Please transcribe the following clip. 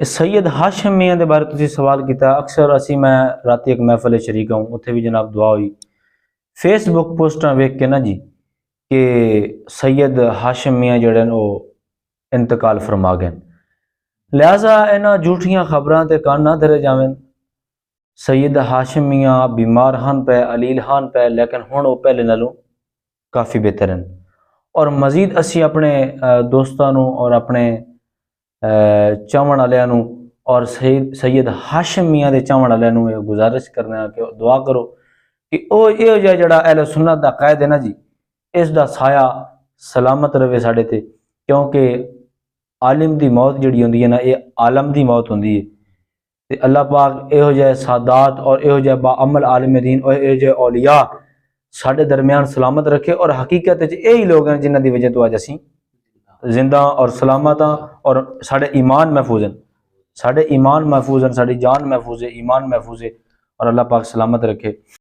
सैयद हाशिम मियाँ के बारे तुसीं सवाल किया। अक्सर असी मैं रात एक महफिल शरीक हूँ, उत्थे भी जनाब दुआ हुई। फेसबुक पोस्टां वेख के ना जी कि सैयद हाशिम मियाँ जड़े वो इंतकाल फरमा गए, लिहाजा इन्हां झूठियां खबरां ते कान ना धरे जावें। सैयद हाशिम मियाँ बीमार हन पे, अलील हन पे, लेकिन हुण वो पहले नालों काफ़ी बेहतर हैं। और मजीद असी अपने दोस्तों और अपने चाहण वालियां और सैयद हाशिम मियाँ के चाहण वालियां ये गुजारिश करने कि दुआ करो कि वो यो जिहा अहले सुन्नत दा कायद है ना जी, इसका साया सलामत रहे साढ़े ते, क्योंकि आलिम की मौत जिहड़ी होंदी है ना, ये आलम की मौत होंदी है। ते अल्लाह पाक इहो जिहे सादात और इहो जिहे बाअमल आलिम दीन और इहो जिहे औलिया साढ़े दरम्यान सलामत रखे। और हकीकत यही लोग हैं जिन्हां दी वजह तो अज असीं जिंदा और सलामत हाँ, और साढ़े ईमान महफूज हैं, साढ़े ईमान महफूज हैं, साड़ी जान महफूज है, ईमान महफूज है, और अल्लाह पाक सलामत रखे।